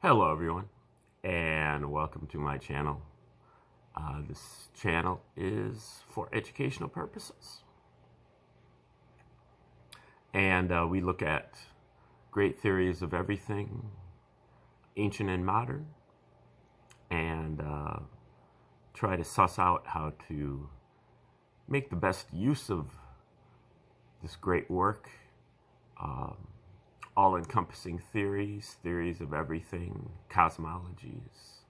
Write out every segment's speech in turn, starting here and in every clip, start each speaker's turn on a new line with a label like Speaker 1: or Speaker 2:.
Speaker 1: Hello everyone, and welcome to my channel. This channel is for educational purposes, and we look at great theories of everything, ancient and modern, and try to suss out how to make the best use of this great work. All-encompassing theories of everything, cosmologies,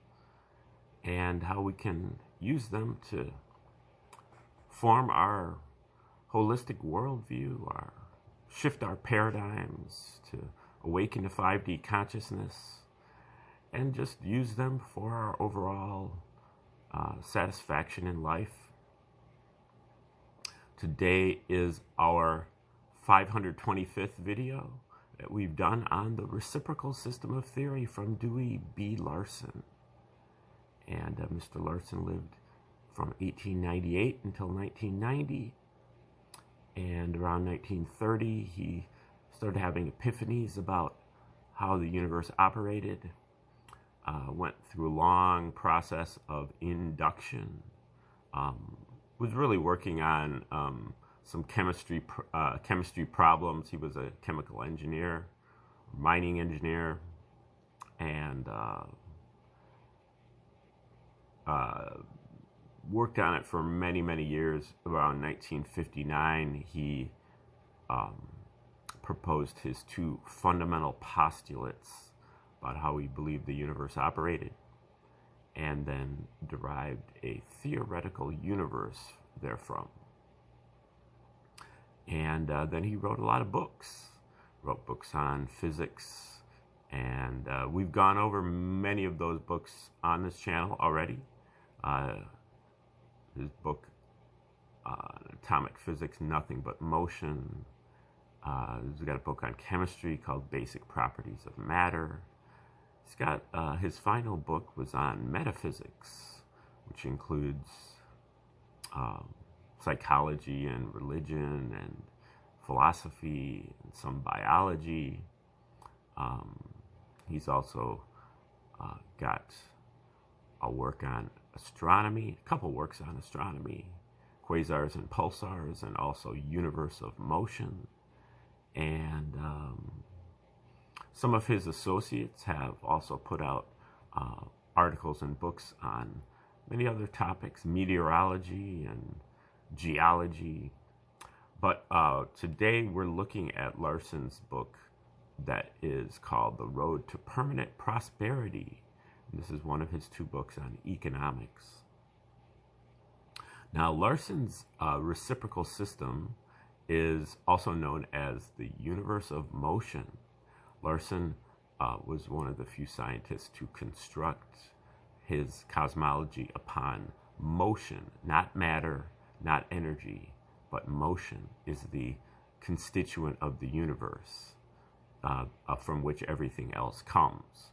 Speaker 1: and how we can use them to form our holistic worldview, shift our paradigms, to awaken to 5D consciousness, and just use them for our overall satisfaction in life. Today is our 525th video that we've done on the reciprocal system of theory from Dewey B. Larson. And Mr. Larson lived from 1898 until 1990. And around 1930, he started having epiphanies about how the universe operated. Went through a long process of induction. Was really working on some chemistry problems. He was a chemical engineer, mining engineer, and worked on it for many, many years. Around 1959, he proposed his two fundamental postulates about how he believed the universe operated, and then derived a theoretical universe therefrom. And then he wrote a lot of books, wrote books on physics, and we've gone over many of those books on this channel already. His book, Atomic Physics, Nothing But Motion. He's got a book on chemistry called Basic Properties of Matter. He's got, his final book was on metaphysics, which includes psychology and religion and philosophy and some biology. He's also got a work on astronomy, a couple works on astronomy, quasars and pulsars, and also universe of motion. And some of his associates have also put out articles and books on many other topics, meteorology and geology. But today we're looking at Larson's book that is called The Road to Permanent Prosperity. This is one of his two books on economics. Now, Larson's reciprocal system is also known as the universe of motion. Larson was one of the few scientists to construct his cosmology upon motion, not matter, not energy, but motion is the constituent of the universe from which everything else comes.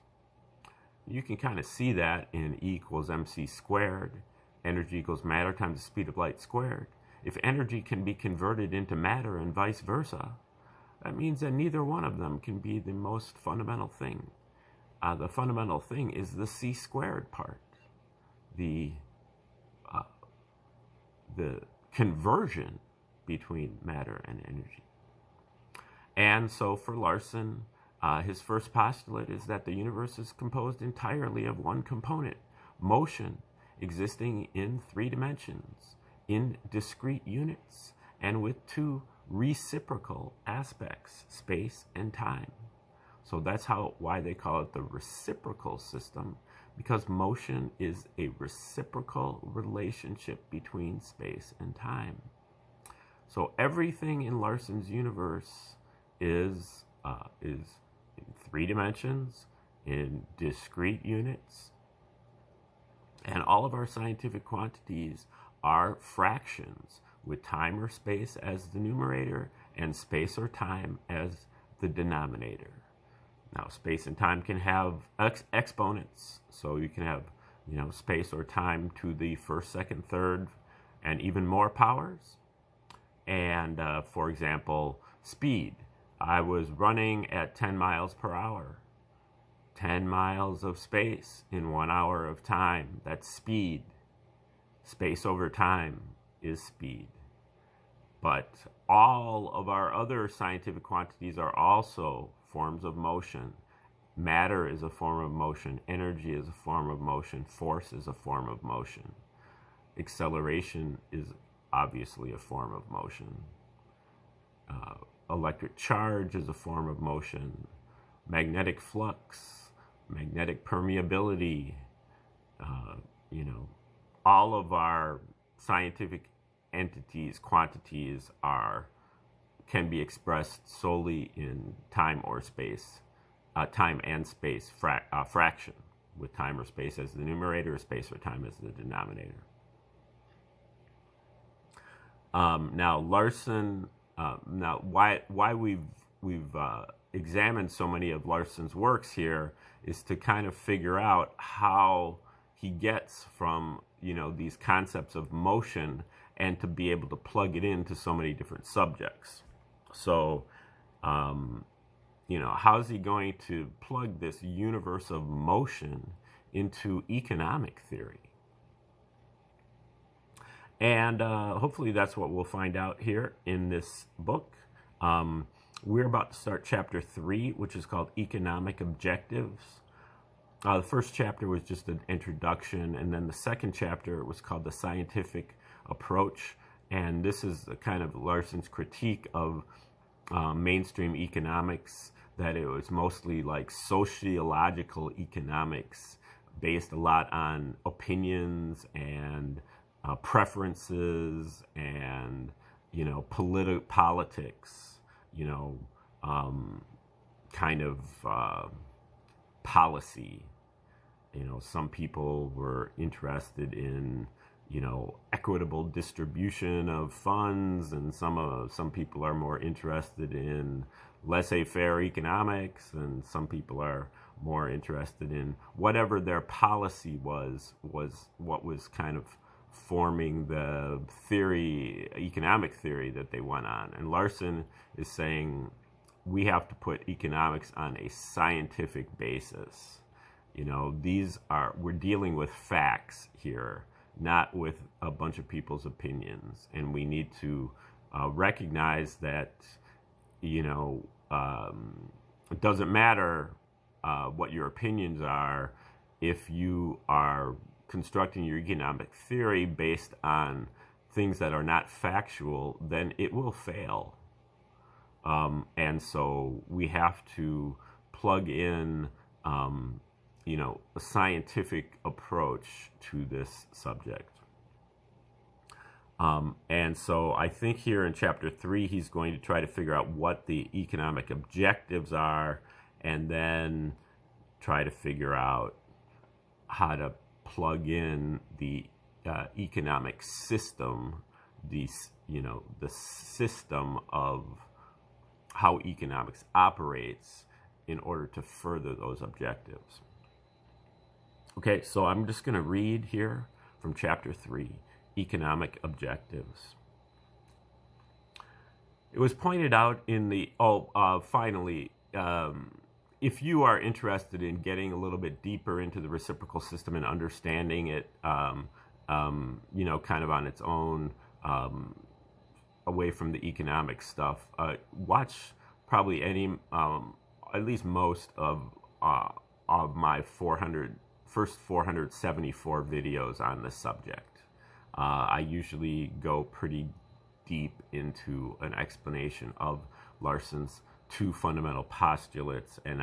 Speaker 1: You can kind of see that in E equals mc squared. Energy equals matter times the speed of light squared. If energy can be converted into matter and vice versa, that means that neither one of them can be the most fundamental thing. The fundamental thing is the c squared part, the conversion between matter and energy. And so for Larson, his first postulate is that the universe is composed entirely of one component, motion, existing in 3 dimensions, in discrete units, and with 2 reciprocal aspects, space and time. So that's why they call it the reciprocal system, because motion is a reciprocal relationship between space and time. So everything in Larson's universe is in 3 dimensions, in discrete units, and all of our scientific quantities are fractions with time or space as the numerator and space or time as the denominator. Now, space and time can have exponents, so you can have, space or time to the first, second, third, and even more powers. And for example, speed. I was running at 10 miles per hour. 10 miles of space in 1 hour of time. That's speed. Space over time is speed. But all of our other scientific quantities are also forms of motion. Matter is a form of motion. Energy is a form of motion. Force is a form of motion. Acceleration is obviously a form of motion. Electric charge is a form of motion. Magnetic flux, magnetic permeability, all of our scientific entities, quantities can be expressed solely in time or space, time and space fraction, with time or space as the numerator, space or time as the denominator. Now Larson, why we've examined so many of Larson's works here is to kind of figure out how he gets from these concepts of motion and to be able to plug it into so many different subjects. So, how is he going to plug this universe of motion into economic theory? And hopefully that's what we'll find out here in this book. We're about to start chapter 3, which is called Economic Objectives. The first chapter was just an introduction, and then the second chapter was called The Scientific Approach. And this is kind of Larson's critique of mainstream economics, that it was mostly like sociological economics, based a lot on opinions and preferences and, politics, kind of policy. Some people were interested in, equitable distribution of funds, and some people are more interested in laissez-faire economics, and some people are more interested in whatever their policy was what was kind of forming the theory, economic theory that they went on. And Larson is saying we have to put economics on a scientific basis. We're dealing with facts here, not with a bunch of people's opinions. And we need to recognize that, it doesn't matter what your opinions are if you are constructing your economic theory based on things that are not factual, then it will fail. And so we have to plug in, a scientific approach to this subject. And so I think here in chapter 3, he's going to try to figure out what the economic objectives are, and then try to figure out how to plug in the economic system, the system of how economics operates in order to further those objectives. Okay, so I'm just going to read here from chapter 3, Economic Objectives. It was pointed out in the, finally, if you are interested in getting a little bit deeper into the reciprocal system and understanding it, kind of on its own, away from the economic stuff, watch probably at least most of my first 474 videos on this subject. I usually go pretty deep into an explanation of Larson's 2 fundamental postulates and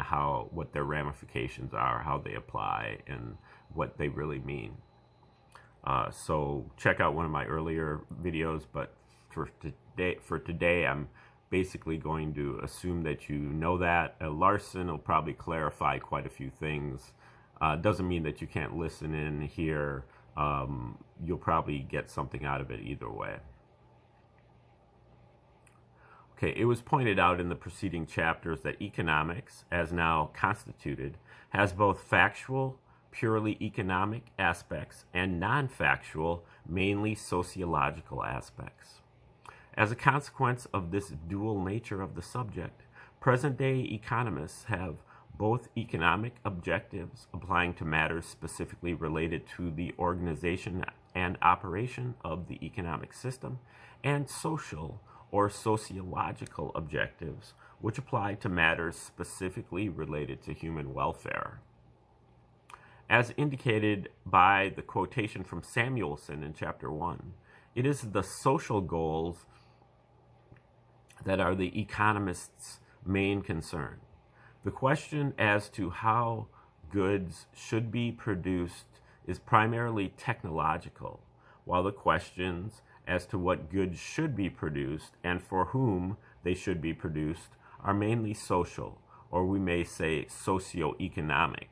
Speaker 1: what their ramifications are, how they apply, and what they really mean. So check out one of my earlier videos, but for today, I'm basically going to assume that you know that. Larson will probably clarify quite a few things. Doesn't mean that you can't listen in here. You'll probably get something out of it either way. Okay, it was pointed out in the preceding chapters that economics, as now constituted, has both factual, purely economic aspects and non-factual, mainly sociological aspects. As a consequence of this dual nature of the subject, present-day economists have both economic objectives applying to matters specifically related to the organization and operation of the economic system, and social or sociological objectives, which apply to matters specifically related to human welfare. As indicated by the quotation from Samuelson in Chapter 1, it is the social goals that are the economists' main concern. The question as to how goods should be produced is primarily technological, while the questions as to what goods should be produced and for whom they should be produced are mainly social, or we may say socio-economic.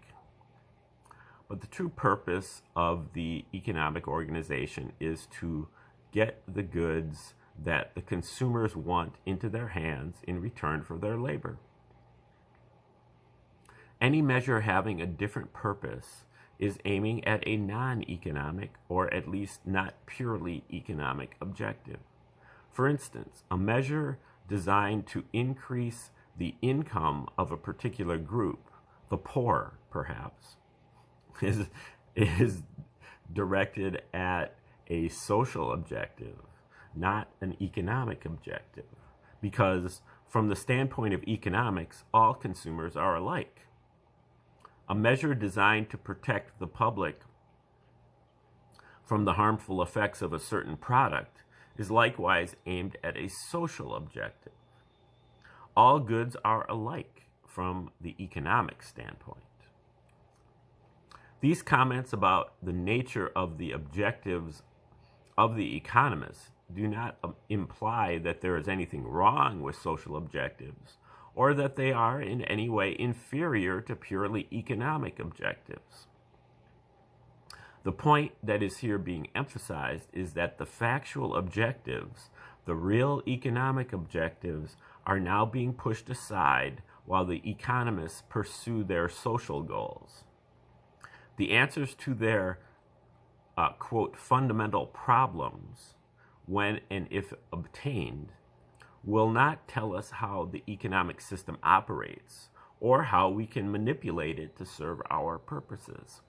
Speaker 1: But the true purpose of the economic organization is to get the goods that the consumers want into their hands in return for their labor. Any measure having a different purpose is aiming at a non-economic, or at least not purely economic, objective. For instance, a measure designed to increase the income of a particular group, the poor perhaps, is directed at a social objective, not an economic objective, because from the standpoint of economics, all consumers are alike. A measure designed to protect the public from the harmful effects of a certain product is likewise aimed at a social objective. All goods are alike from the economic standpoint. These comments about the nature of the objectives of the economists do not imply that there is anything wrong with social objectives, or that they are in any way inferior to purely economic objectives. The point that is here being emphasized is that the factual objectives, the real economic objectives, are now being pushed aside while the economists pursue their social goals. The answers to their, quote, fundamental problems, when and if obtained, will not tell us how the economic system operates or how we can manipulate it to serve our purposes.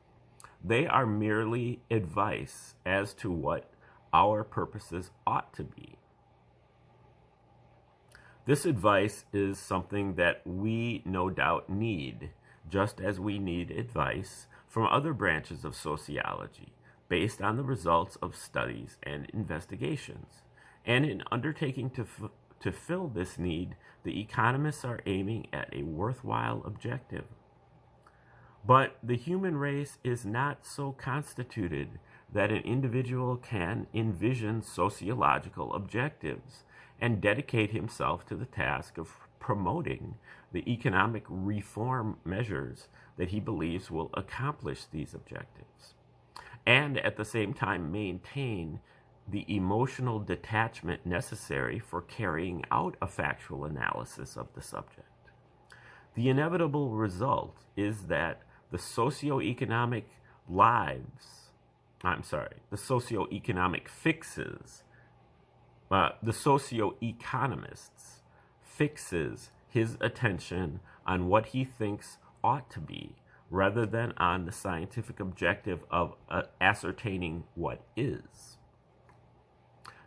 Speaker 1: They are merely advice as to what our purposes ought to be. This advice is something that we no doubt need, just as we need advice from other branches of sociology based on the results of studies and investigations. And in undertaking to fill this need, the economists are aiming at a worthwhile objective. But the human race is not so constituted that an individual can envision sociological objectives and dedicate himself to the task of promoting the economic reform measures that he believes will accomplish these objectives, and at the same time maintain the emotional detachment necessary for carrying out a factual analysis of the subject. The inevitable result is that the socioeconomic fixes, the socioeconomists fixes his attention on what he thinks ought to be, rather than on the scientific objective of ascertaining what is.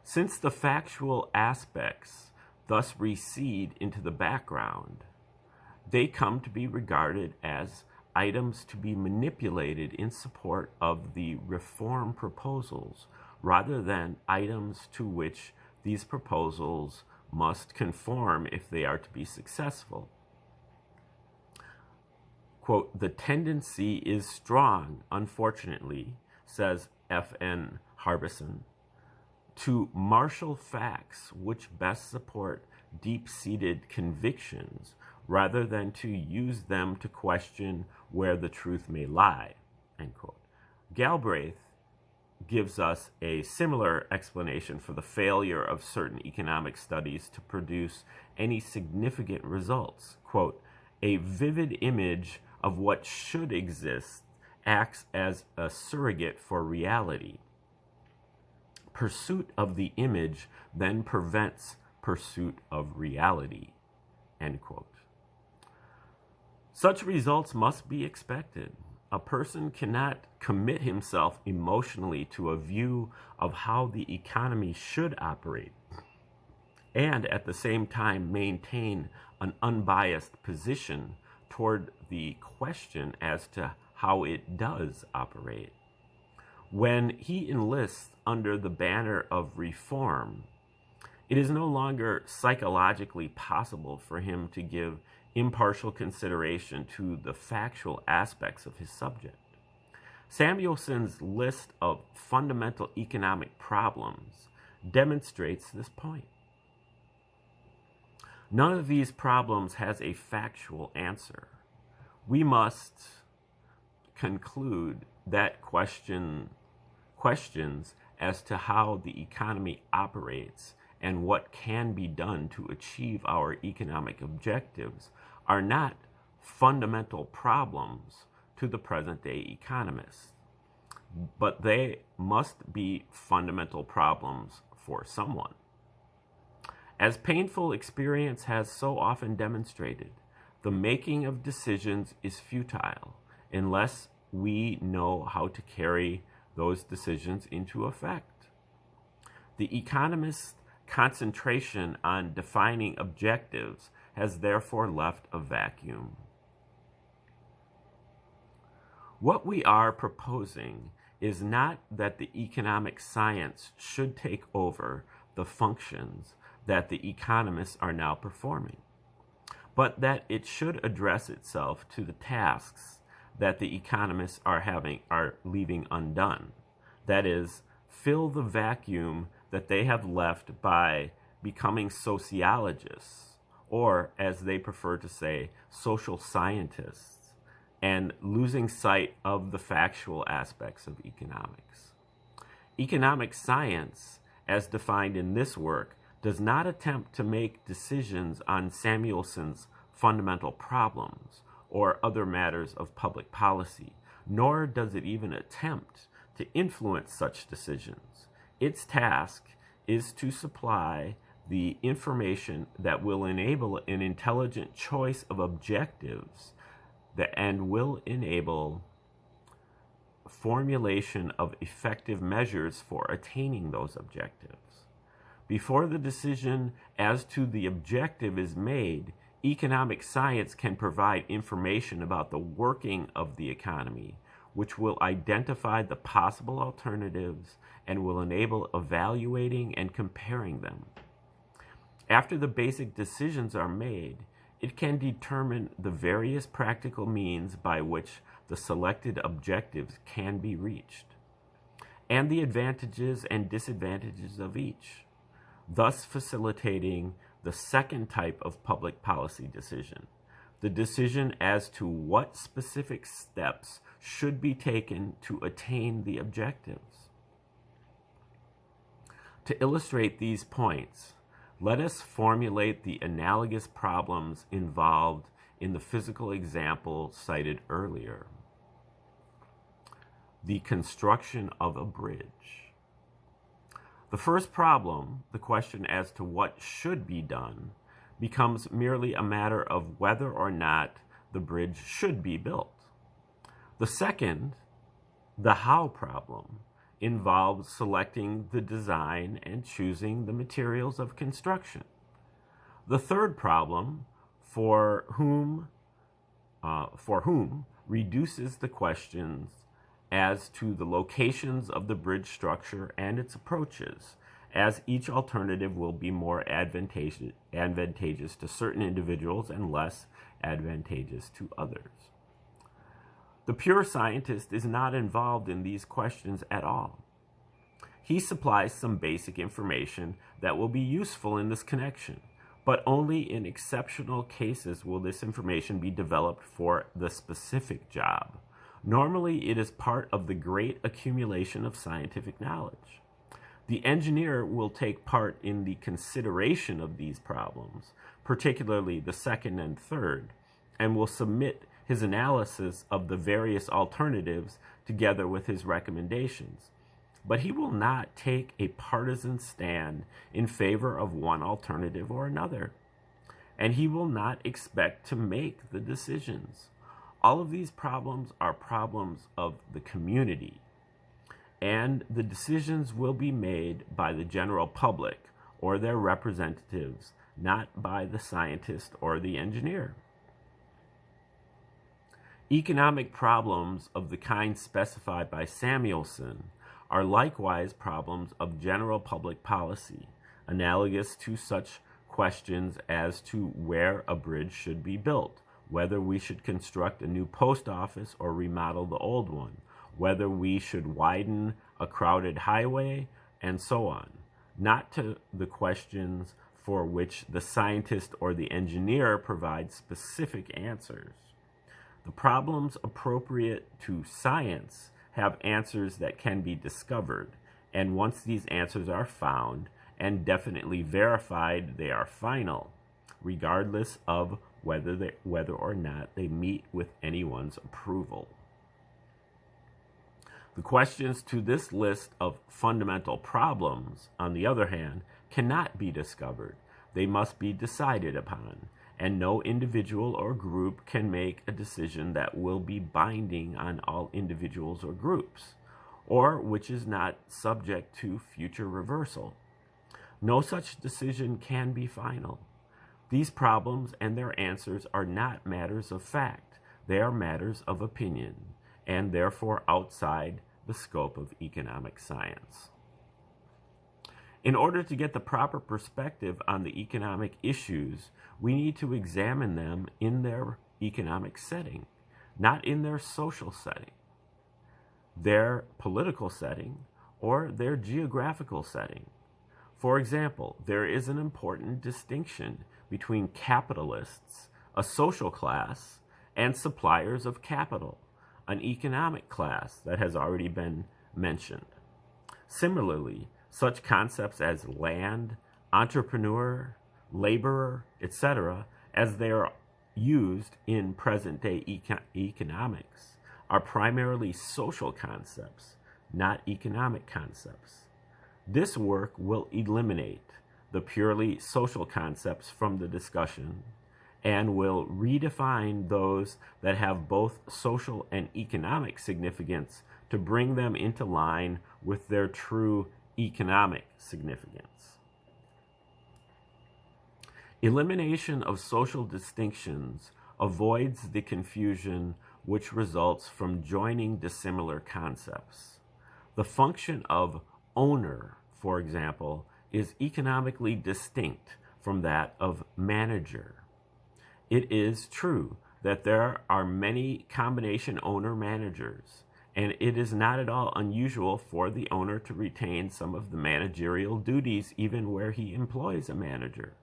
Speaker 1: Since the factual aspects thus recede into the background, they come to be regarded as items to be manipulated in support of the reform proposals, rather than items to which these proposals must conform if they are to be successful. Quote, "The tendency is strong, unfortunately," says F.N. Harbison, "to marshal facts which best support deep-seated convictions rather than to use them to question where the truth may lie." End quote. Galbraith gives us a similar explanation for the failure of certain economic studies to produce any significant results. Quote, "A vivid image of what should exist acts as a surrogate for reality. Pursuit of the image then prevents pursuit of reality." End quote. Such results must be expected. A person cannot commit himself emotionally to a view of how the economy should operate and at the same time maintain an unbiased position toward the question as to how it does operate. When he enlists under the banner of reform, it is no longer psychologically possible for him to give impartial consideration to the factual aspects of his subject. Samuelson's list of fundamental economic problems demonstrates this point. None of these problems has a factual answer. We must conclude that questions as to how the economy operates and what can be done to achieve our economic objectives are not fundamental problems to the present-day economists, but they must be fundamental problems for someone. As painful experience has so often demonstrated, the making of decisions is futile unless we know how to carry those decisions into effect. The economist's concentration on defining objectives has therefore left a vacuum. What we are proposing is not that the economic science should take over the functions that the economists are now performing, but that it should address itself to the tasks that the economists are leaving undone. That is, fill the vacuum that they have left by becoming sociologists, or as they prefer to say, social scientists, and losing sight of the factual aspects of economics. Economic science, as defined in this work, does not attempt to make decisions on Samuelson's fundamental problems or other matters of public policy, nor does it even attempt to influence such decisions. Its task is to supply the information that will enable an intelligent choice of objectives and will enable formulation of effective measures for attaining those objectives. Before the decision as to the objective is made, economic science can provide information about the working of the economy, which will identify the possible alternatives and will enable evaluating and comparing them. After the basic decisions are made, it can determine the various practical means by which the selected objectives can be reached, and the advantages and disadvantages of each, thus facilitating the second type of public policy decision, the decision as to what specific steps should be taken to attain the objectives. To illustrate these points, let us formulate the analogous problems involved in the physical example cited earlier. The construction of a bridge. The first problem, the question as to what should be done, becomes merely a matter of whether or not the bridge should be built. The second, the how problem, involves selecting the design and choosing the materials of construction. The third problem, for whom reduces the questions as to the locations of the bridge structure and its approaches, as each alternative will be more advantageous to certain individuals and less advantageous to others. The pure scientist is not involved in these questions at all. He supplies some basic information that will be useful in this connection, but only in exceptional cases will this information be developed for the specific job. Normally, it is part of the great accumulation of scientific knowledge. The engineer will take part in the consideration of these problems, particularly the second and third, and will submit his analysis of the various alternatives together with his recommendations. But he will not take a partisan stand in favor of one alternative or another. and he will not expect to make the decisions. All of these problems are problems of the community, and the decisions will be made by the general public or their representatives, not by the scientist or the engineer. Economic problems of the kind specified by Samuelson are likewise problems of general public policy, analogous to such questions as to where a bridge should be built, whether we should construct a new post office or remodel the old one, whether we should widen a crowded highway, and so on, not to the questions for which the scientist or the engineer provides specific answers. The problems appropriate to science have answers that can be discovered, and once these answers are found and definitely verified, they are final, regardless of whether or not they meet with anyone's approval. The questions to this list of fundamental problems, on the other hand, cannot be discovered. They must be decided upon, and no individual or group can make a decision that will be binding on all individuals or groups, or which is not subject to future reversal. No such decision can be final. These problems and their answers are not matters of fact. They are matters of opinion, and therefore outside the scope of economic science. In order to get the proper perspective on the economic issues, we need to examine them in their economic setting, not in their social setting, their political setting, or their geographical setting. For example, there is an important distinction between capitalists, a social class, and suppliers of capital, an economic class that has already been mentioned. Similarly, such concepts as land, entrepreneur, laborer, etc., as they are used in present-day economics, are primarily social concepts, not economic concepts. This work will eliminate the purely social concepts from the discussion and will redefine those that have both social and economic significance to bring them into line with their true economic significance. Elimination of social distinctions avoids the confusion which results from joining dissimilar concepts. The function of owner, for example, is economically distinct from that of manager. It is true that there are many combination owner-managers, and it is not at all unusual for the owner to retain some of the managerial duties even where he employs a manager.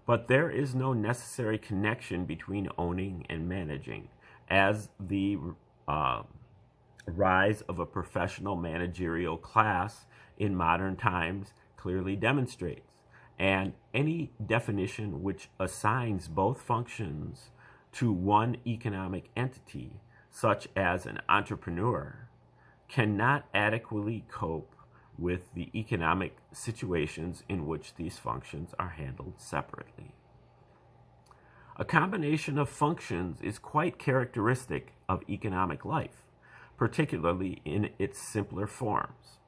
Speaker 1: But there is no necessary connection between owning and managing, as the rise of a professional managerial class in modern times clearly demonstrates. And any definition which assigns both functions to one economic entity, such as an entrepreneur, cannot adequately cope with the economic situations in which these functions are handled separately. A combination of functions is quite characteristic of economic life, particularly in its simpler forms.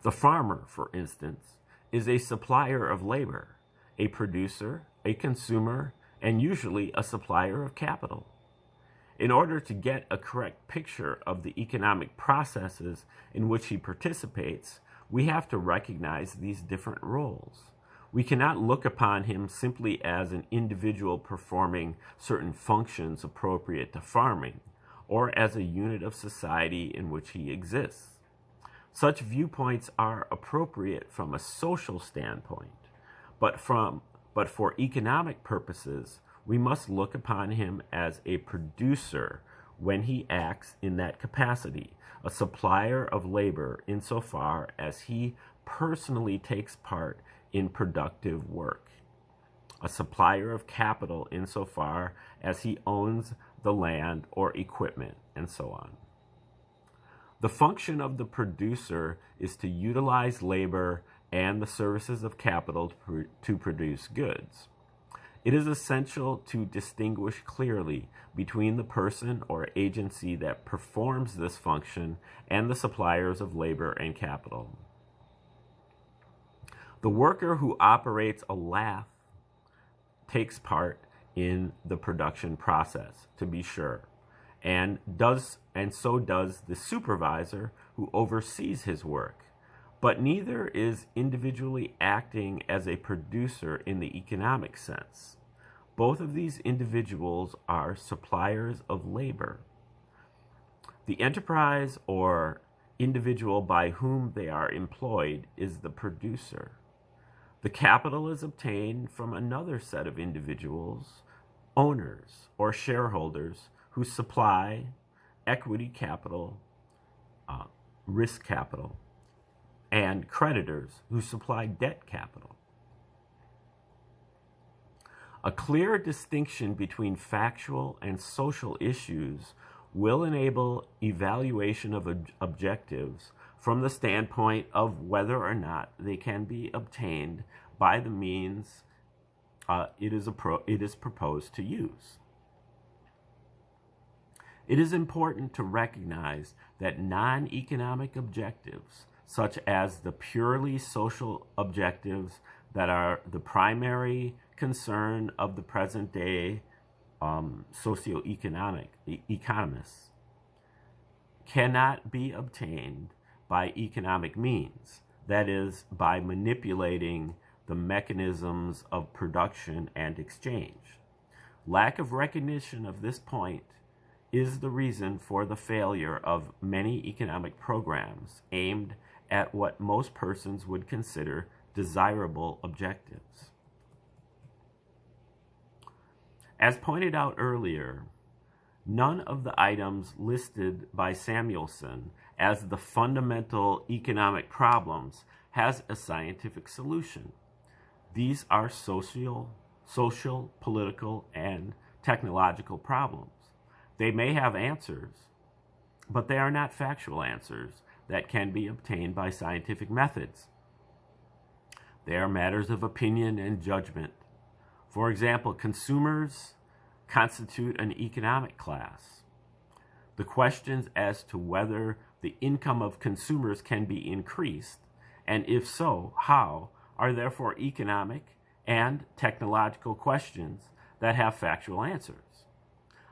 Speaker 1: The farmer, for instance, is a supplier of labor, a producer, a consumer, and usually a supplier of capital. In order to get a correct picture of the economic processes in which he participates, we have to recognize these different roles. We cannot look upon him simply as an individual performing certain functions appropriate to farming, or as a unit of society in which he exists. Such viewpoints are appropriate from a social standpoint, but for economic purposes, we must look upon him as a producer when he acts in that capacity, a supplier of labor insofar as he personally takes part in productive work, a supplier of capital insofar as he owns the land or equipment, and so on. The function of the producer is to utilize labor and the services of capital to produce goods. It is essential to distinguish clearly between the person or agency that performs this function and the suppliers of labor and capital. The worker who operates a lathe takes part in the production process, to be sure, and so does the supervisor who oversees his work. But neither is individually acting as a producer in the economic sense. Both of these individuals are suppliers of labor. The enterprise or individual by whom they are employed is the producer. The capital is obtained from another set of individuals, owners or shareholders, who supply equity capital, risk capital, and creditors who supply debt capital. A clear distinction between factual and social issues will enable evaluation of objectives from the standpoint of whether or not they can be obtained by the means it is proposed to use. It is important to recognize that non-economic objectives, such as the purely social objectives that are the primary concern of the present day socioeconomic economists, cannot be obtained by economic means, that is, by manipulating the mechanisms of production and exchange. Lack of recognition of this point is the reason for the failure of many economic programs aimed at what most persons would consider desirable objectives. As pointed out earlier, none of the items listed by Samuelson as the fundamental economic problems has a scientific solution. These are social, political, and technological problems. They may have answers, but they are not factual answers that can be obtained by scientific methods. They are matters of opinion and judgment. For example, consumers constitute an economic class. The questions as to whether the income of consumers can be increased, and if so, how, are therefore economic and technological questions that have factual answers.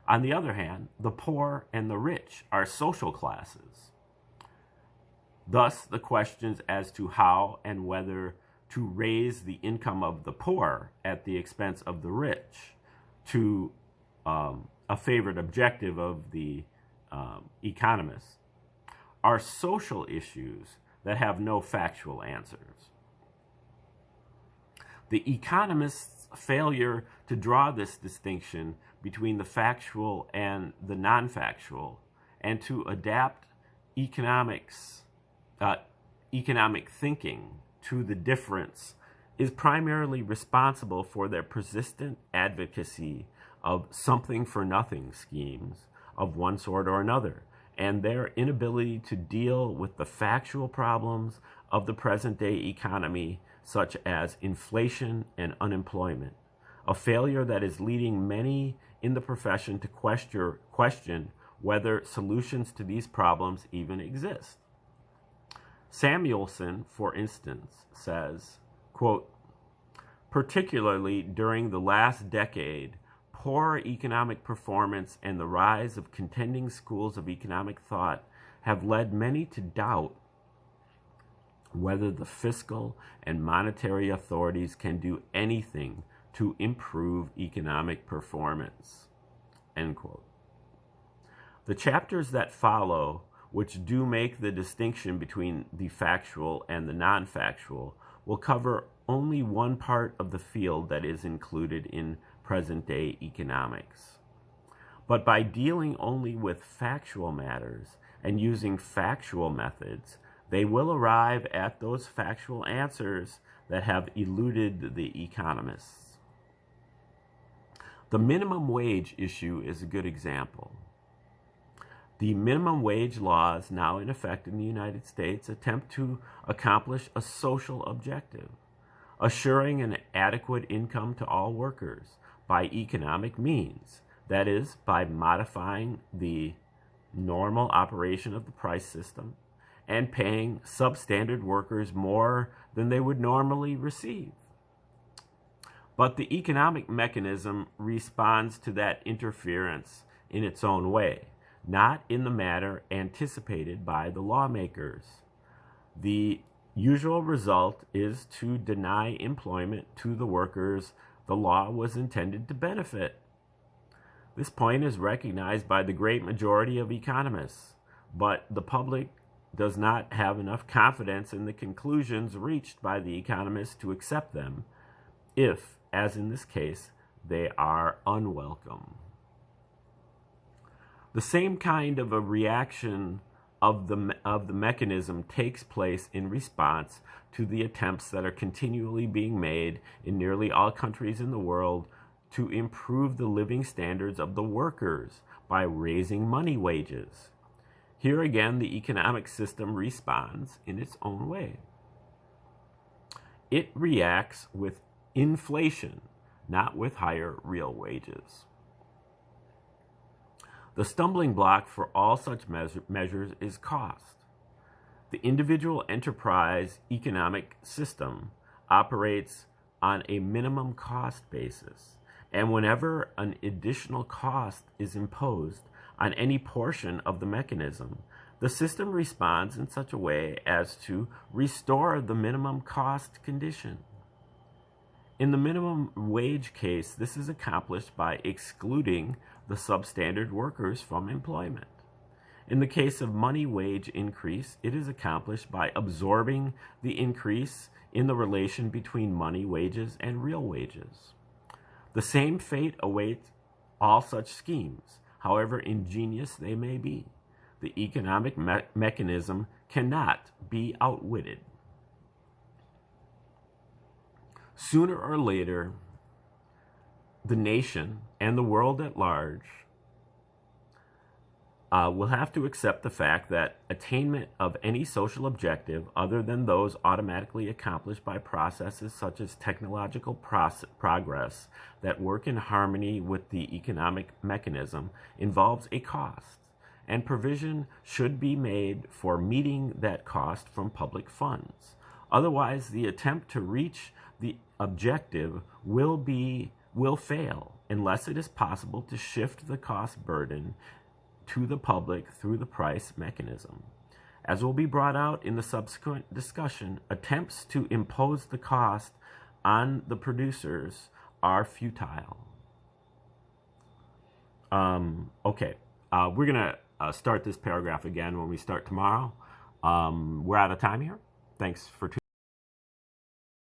Speaker 1: On the other hand, the poor and the rich are social classes. Thus, the questions as to how and whether to raise the income of the poor at the expense of the rich, to a favorite objective of the economists, are social issues that have no factual answers. The economists' failure to draw this distinction between the factual and the non-factual, and to adapt economic thinking to the difference, is primarily responsible for their persistent advocacy of something-for-nothing schemes of one sort or another, and their inability to deal with the factual problems of the present-day economy, such as inflation and unemployment, a failure that is leading many in the profession to question whether solutions to these problems even exist. Samuelson, for instance, says, quote, "Particularly during the last decade, poor economic performance and the rise of contending schools of economic thought have led many to doubt whether the fiscal and monetary authorities can do anything to improve economic performance." End quote. The chapters that follow, which do make the distinction between the factual and the non-factual, will cover only one part of the field that is included in present-day economics. But by dealing only with factual matters and using factual methods, they will arrive at those factual answers that have eluded the economists. The minimum wage issue is a good example. The minimum wage laws now in effect in the United States attempt to accomplish a social objective, assuring an adequate income to all workers by economic means, that is, by modifying the normal operation of the price system and paying substandard workers more than they would normally receive. But the economic mechanism responds to that interference in its own way, not in the manner anticipated by the lawmakers. The usual result is to deny employment to the workers the law was intended to benefit. This point is recognized by the great majority of economists, but the public does not have enough confidence in the conclusions reached by the economists to accept them, if, as in this case, they are unwelcome. The same kind of a reaction of the mechanism takes place in response to the attempts that are continually being made in nearly all countries in the world to improve the living standards of the workers by raising money wages. Here again, the economic system responds in its own way. It reacts with inflation, not with higher real wages. The stumbling block for all such measures is cost. The individual enterprise economic system operates on a minimum cost basis, and whenever an additional cost is imposed on any portion of the mechanism, the system responds in such a way as to restore the minimum cost condition. In the minimum wage case, this is accomplished by excluding the substandard workers from employment. In the case of money wage increase, it is accomplished by absorbing the increase in the relation between money wages and real wages. The same fate awaits all such schemes, however ingenious they may be. The economic mechanism cannot be outwitted. Sooner or later, the nation and the world at large will have to accept the fact that attainment of any social objective other than those automatically accomplished by processes such as technological progress that work in harmony with the economic mechanism involves a cost, and provision should be made for meeting that cost from public funds. Otherwise, the attempt to reach the objective will fail unless it is possible to shift the cost burden to the public through the price mechanism. As will be brought out in the subsequent discussion, attempts to impose the cost on the producers are futile. Okay, we're going to start this paragraph again when we start tomorrow. We're out of time here. Thanks for tuning in.